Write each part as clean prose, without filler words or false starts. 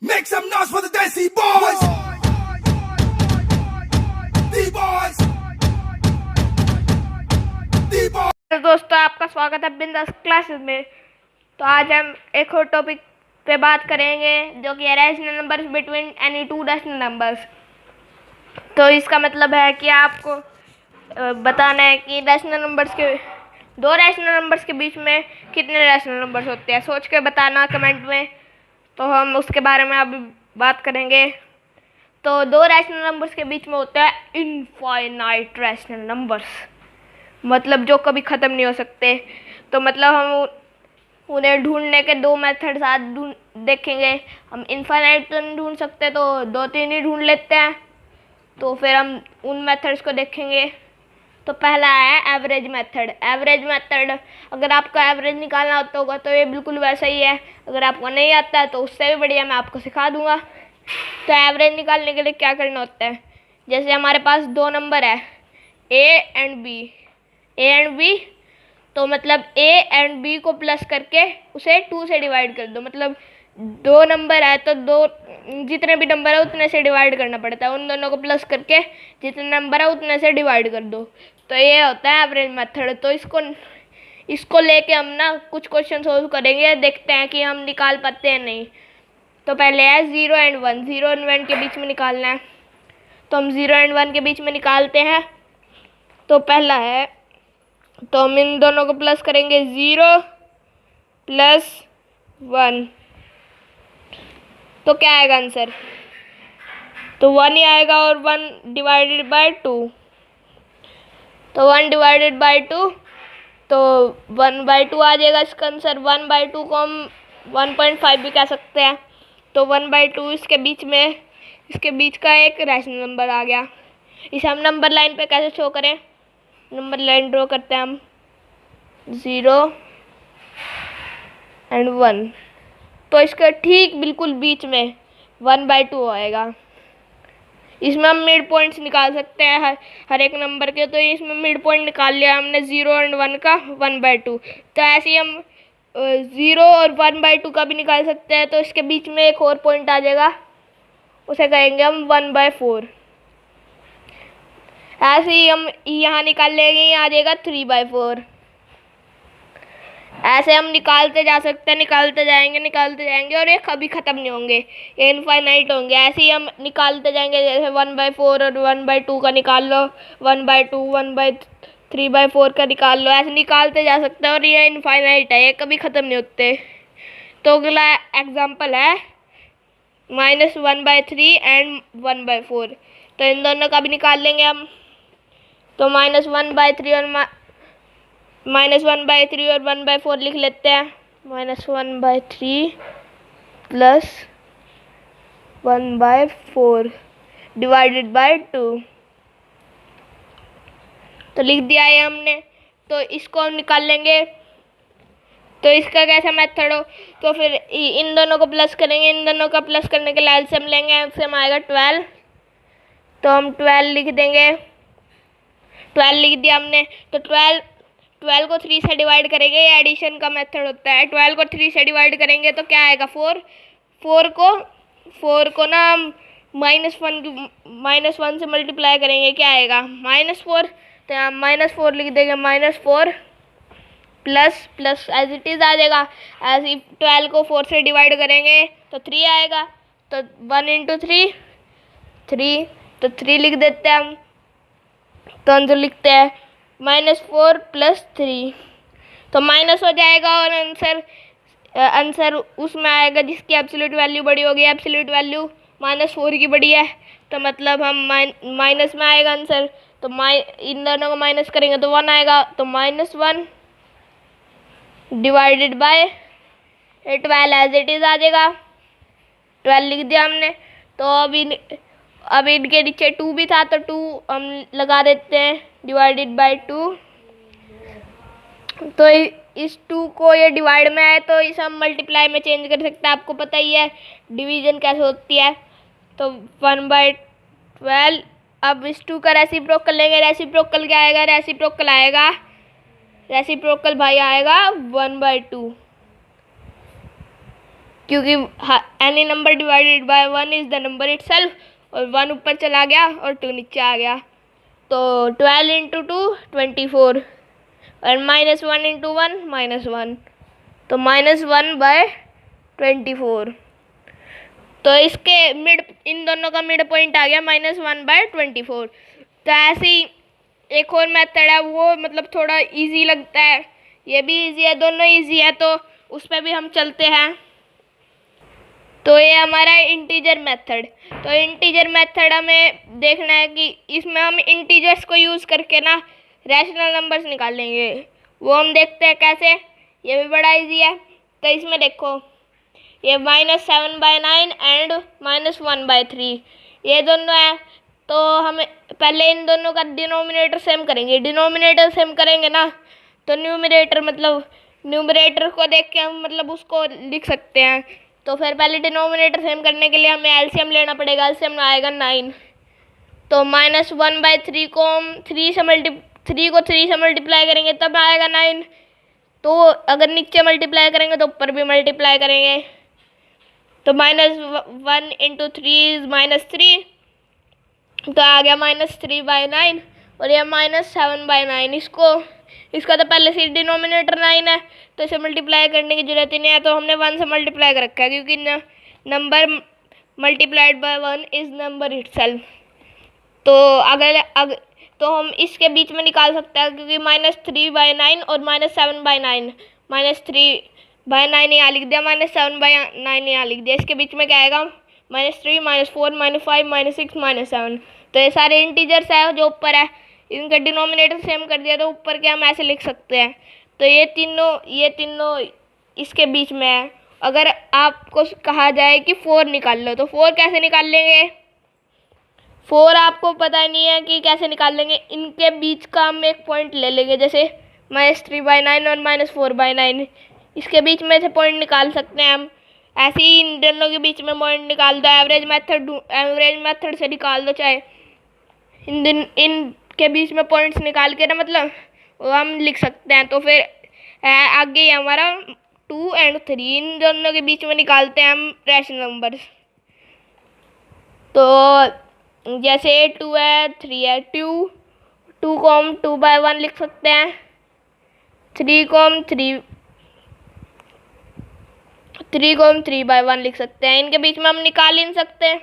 Make some noise for the Desi Boys. D-Boys. D-Boys. तो दोस्तों आपका स्वागत है बिंदास क्लासेस में। तो आज हम एक और टॉपिक पे बात करेंगे जो कि है rational numbers between any two rational numbers. तो इसका मतलब है कि आपको बताना है कि रैशनल नंबर्स के दो रैशनल नंबर्स के बीच में कितने रैशनल नंबर्स होते हैं। सोच के बताना कमेंट में, तो हम उसके बारे में अभी बात करेंगे। तो दो रैशनल नंबर्स के बीच में होता है इनफाइनाइट रैशनल नंबर्स, मतलब जो कभी ख़त्म नहीं हो सकते। तो मतलब हम उन्हें ढूंढने के दो मेथड्स आज देखेंगे। हम इनफाइनाइट तो नहीं ढूंढ सकते, तो दो तीन ही ढूंढ लेते हैं। तो फिर हम उन मेथड्स को देखेंगे। तो पहला है एवरेज मेथड। एवरेज मेथड, अगर आपको एवरेज निकालना आता होगा तो ये बिल्कुल वैसा ही है। अगर आपको नहीं आता है तो उससे भी बढ़िया मैं आपको सिखा दूंगा। तो एवरेज निकालने के लिए क्या करना होता है, जैसे हमारे पास दो नंबर है ए एंड बी, तो मतलब ए एंड बी को प्लस करके उसे 2 से डिवाइड कर दो। मतलब दो नंबर है तो दो जितने भी नंबर है उतने से डिवाइड करना पड़ता है। उन दोनों को प्लस करके जितने नंबर है उतने से डिवाइड कर दो। तो ये होता है एवरेज मेथड। तो इसको लेके हम ना कुछ क्वेश्चन सोल्व करेंगे, देखते हैं कि हम निकाल पाते हैं नहीं। तो पहले है 0 एंड 1। 0 एंड 1 के बीच में निकालना है। तो हम 0 एंड 1 के बीच में निकालते हैं। तो पहला है, तो हम इन दोनों को प्लस करेंगे 0 प्लस 1। तो क्या आएगा आंसर, तो 1 ही आएगा और 1 डिवाइडेड बाय 2। तो 1 डिवाइडेड बाय 2, तो 1/2 आ जाएगा इसका आंसर। 1/2 को हम 1.5 भी कह सकते हैं। तो 1/2 इसके बीच का एक रैशनल नंबर आ गया। इसे हम नंबर लाइन पे कैसे शो करें, नंबर लाइन ड्रॉ करते हैं हम 0 एंड 1। तो इसके ठीक बिल्कुल बीच में 1/2 आएगा। इसमें हम मिड पॉइंट्स निकाल सकते हैं हर एक नंबर के। तो इसमें मिड पॉइंट निकाल लिया हमने 0 एंड 1 का 1/2। तो ऐसे ही हम 0 और 1/2 का भी निकाल सकते हैं। तो इसके बीच में एक और पॉइंट आ जाएगा, उसे कहेंगे हम 1/4। ऐसे ही हम यहाँ निकाल लेंगे, यहाँ आ जाएगा 3/4। ऐसे हम निकालते जा सकते हैं, निकालते जाएंगे और ये कभी ख़त्म नहीं होंगे, ये इनफाइनाइट होंगे। ऐसे ही हम निकालते जाएंगे, जैसे 1/4 और 1/2 का निकाल लो, 1/2 1/3/4 का निकाल लो। ऐसे निकालते जा सकते हैं और ये इनफाइनाइट है, ये कभी ख़त्म नहीं होते। तो अगला एग्जाम्पल है -1/3 एंड 1/4। तो इन दोनों का भी निकाल लेंगे हम। तो -1/3 और 1/4 लिख लेते हैं। -1/3 प्लस 1/4 डिवाइडेड बाय 2। तो लिख दिया है हमने। तो इसको हम निकाल लेंगे। तो इसका कैसा मेथड हो, तो फिर इन दोनों को प्लस करेंगे। इन दोनों का प्लस करने के लिए एलसीएम लेंगे। एलसीएम आएगा 12। तो हम 12 लिख देंगे। 12 लिख दिया हमने। तो 12 को 3 से डिवाइड करेंगे, ये एडिशन का मेथड होता है। 12 को 3 से डिवाइड करेंगे तो क्या आएगा 4। 4 को ना हम -1 से मल्टीप्लाई करेंगे, क्या आएगा -4। तो यहाँ -4 लिख देंगे। -4 प्लस एज इट इज़ आ जाएगा। ऐसे ही 12 को 4 से डिवाइड करेंगे तो 3 आएगा। तो 1 × 3 तो 3 लिख देते हैं हम। तो आंसर लिखते हैं -4 + 3। तो माइनस हो जाएगा और आंसर उसमें आएगा जिसकी एब्सोल्यूट वैल्यू बड़ी होगी। एब्सोल्यूट वैल्यू -4 की बड़ी है, तो मतलब हम माइनस में आएगा आंसर। तो इन दोनों को माइनस करेंगे तो 1 आएगा। तो -1 divided by 12 as it is आ जाएगा। 12 लिख दिया हमने। तो अब इनके नीचे 2 भी था, तो 2 हम लगा देते हैं डिवाइडेड बाय 2। तो इस 2 को ये डिवाइड में है, तो इसे हम मल्टीप्लाई में चेंज कर सकते हैं। आपको पता ही है डिवीजन कैसे होती है। तो 1/12। अब इस 2 का रेसिप्रोकल लेंगे। रेसिप्रोकल क्या आएगा, रेसिप्रोकल भाई आएगा 1/2, क्योंकि any number divided by 1 is the number itself, और 1 ऊपर चला गया और 2 नीचे आ गया। तो 12 इंटू 2 24, और -1 इंटू 1 -1, तो -1/24। तो इसके इन दोनों का मिड पॉइंट आ गया -1/24। तो ऐसे ही एक और मेथड है, वो मतलब थोड़ा इजी लगता है, ये भी इजी है, दोनों इजी है, तो उस पर भी हम चलते हैं। तो ये हमारा इंटीजर मेथड। तो इंटीजर मेथड हमें देखना है कि इसमें हम इंटीजर्स को यूज़ करके ना रैशनल नंबर्स निकालेंगे। वो हम देखते हैं कैसे, ये भी बड़ा इजी है। तो इसमें देखो, ये -7/9 एंड -1/3 ये दोनों है। तो हम पहले इन दोनों का डिनोमिनेटर सेम करेंगे। डिनोमिनेटर सेम करेंगे ना, तो न्यूमरेटर को देख के हम मतलब उसको लिख सकते हैं। तो फिर पहले डिनोमिनेटर सेम करने के लिए हमें एलसीएम लेना पड़ेगा। एलसीएम आएगा 9। तो -1/3 को हम 3 को 3 से मल्टीप्लाई करेंगे तब आएगा 9। तो अगर नीचे मल्टीप्लाई करेंगे तो ऊपर भी मल्टीप्लाई करेंगे। तो -1 इंटू 3 इज़ -3, तो आ गया -3/9, और यह -7/9। इसका तो पहले से डिनोमिनेटर 9 है, तो इसे मल्टीप्लाई करने की जरूरत ही नहीं है। तो हमने 1 से मल्टीप्लाई कर रखा है, क्योंकि number multiplied by 1 is number itself. तो हम इसके बीच में निकाल सकते हैं, क्योंकि -3/9 और -7/9, -3/9 यहाँ लिख दिया, -7/9 यहाँ लिख दिया। इसके बीच में क्या आएगा, -3, -4, -5, -6, -7। तो ये सारे इंटीजर्स है जो ऊपर है, इनका डिनोमिनेटर सेम कर दिया, तो ऊपर के हम ऐसे लिख सकते हैं। तो ये तीनों इसके बीच में है। अगर आपको कहा जाए कि 4 निकाल लो, तो 4 कैसे निकाल लेंगे? 4 आपको पता नहीं है कि कैसे निकाल लेंगे। इनके बीच का हम एक पॉइंट ले लेंगे, जैसे -3/9 और -4/9, इसके बीच में से पॉइंट निकाल सकते हैं हम। ऐसे ही इन दोनों के बीच में पॉइंट निकाल दो, एवरेज मेथड से निकाल दो, चाहे इनके बीच में पॉइंट्स निकाल के ना मतलब वो हम लिख सकते हैं। तो फिर आगे हमारा 2 और 3, इन दोनों के बीच में निकालते हैं हम रैशनल नंबर्स। तो जैसे 2 है 3 है, 2 को हम 2/1 लिख सकते हैं, 3 को हम 3/1 लिख सकते हैं। इनके बीच में हम निकाल ही नहीं सकते,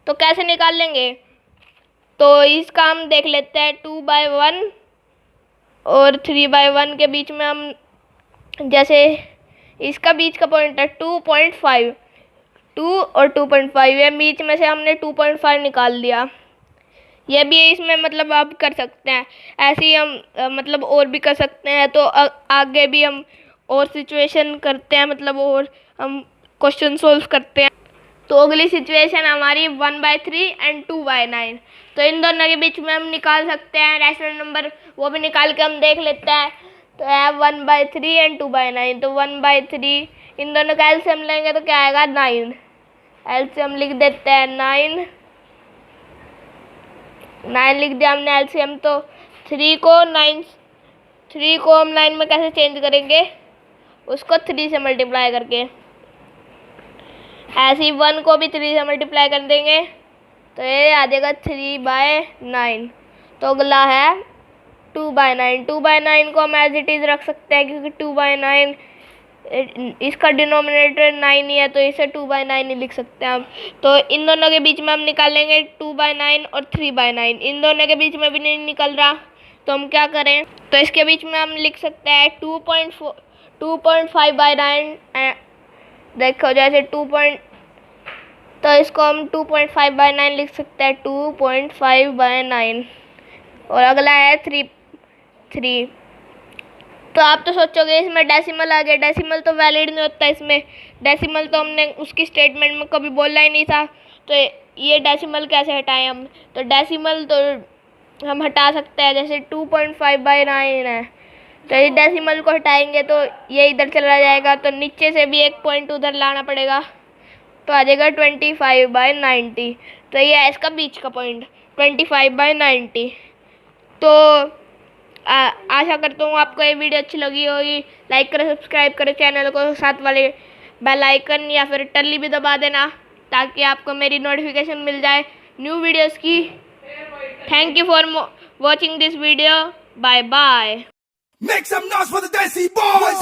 तो कैसे निकाल लेंगे? तो इसका हम देख लेते हैं। 2/1 और 3/1 के बीच में हम, जैसे इसका बीच का पॉइंट है 2.5, 2 और 2.5, ये बीच में से हमने 2.5 निकाल दिया। ये भी इसमें मतलब आप कर सकते हैं। ऐसे ही हम मतलब और भी कर सकते हैं। तो आगे भी हम और सिचुएशन करते हैं, मतलब और हम क्वेश्चन सोल्व करते हैं। तो अगली सिचुएशन हमारी 1/3 एंड 2/9। तो इन दोनों के बीच में हम निकाल सकते हैं रैशनल नंबर, वो भी निकाल के हम देख लेते हैं। तो है 1/3 एंड 2/9। तो 1/3, इन दोनों का एलसीएम लेंगे तो क्या आएगा, 9। एलसीएम लिख देते हैं 9 लिख दिया हमने एलसीएम। तो 3 को हम 9 में कैसे चेंज करेंगे, उसको 3 से मल्टीप्लाई करके। ऐसे ही 1 को भी 3 से मल्टीप्लाई कर देंगे, तो ये आ जाएगा 3/9। तो अगला है 2/9। 2/9 को हम एज इट इज़ रख सकते हैं, क्योंकि 2/9 इसका डिनोमिनेटर 9 ही है, तो इसे 2/9 ही लिख सकते हैं हम। तो इन दोनों के बीच में हम निकालेंगे 2/9 और 3/9। इन दोनों के बीच में भी नहीं निकल रहा, तो हम क्या करें? तो इसके बीच में हम लिख सकते हैं 2.5/9। देखो जैसे तो इसको हम 2.5/9 लिख सकते हैं, 2.5/9। और अगला है 3। तो आप तो सोचोगे इसमें डेसिमल आ गया। डेसिमल तो वैलिड नहीं होता इसमें। डेसिमल तो हमने उसकी स्टेटमेंट में कभी बोला ही नहीं था, तो ये डेसिमल कैसे हटाएं हम? तो डेसिमल तो हम हटा सकते हैं, जैसे 2.5/9 है, तो ये डेसिमल को हटाएंगे तो ये इधर चला जाएगा, तो नीचे से भी एक पॉइंट उधर लाना पड़ेगा, तो आ जाएगा 25/90। तो ये है इसका बीच का पॉइंट, 25/90। तो आशा करता हूँ आपको ये वीडियो अच्छी लगी होगी। लाइक करें, सब्सक्राइब करें चैनल को, साथ वाले बेल आइकन या फिर टल्ली भी दबा देना ताकि आपको मेरी नोटिफिकेशन मिल जाए न्यू वीडियोस की। Thank you for watching this video. Bye bye. Make some noise for the Desi Boys.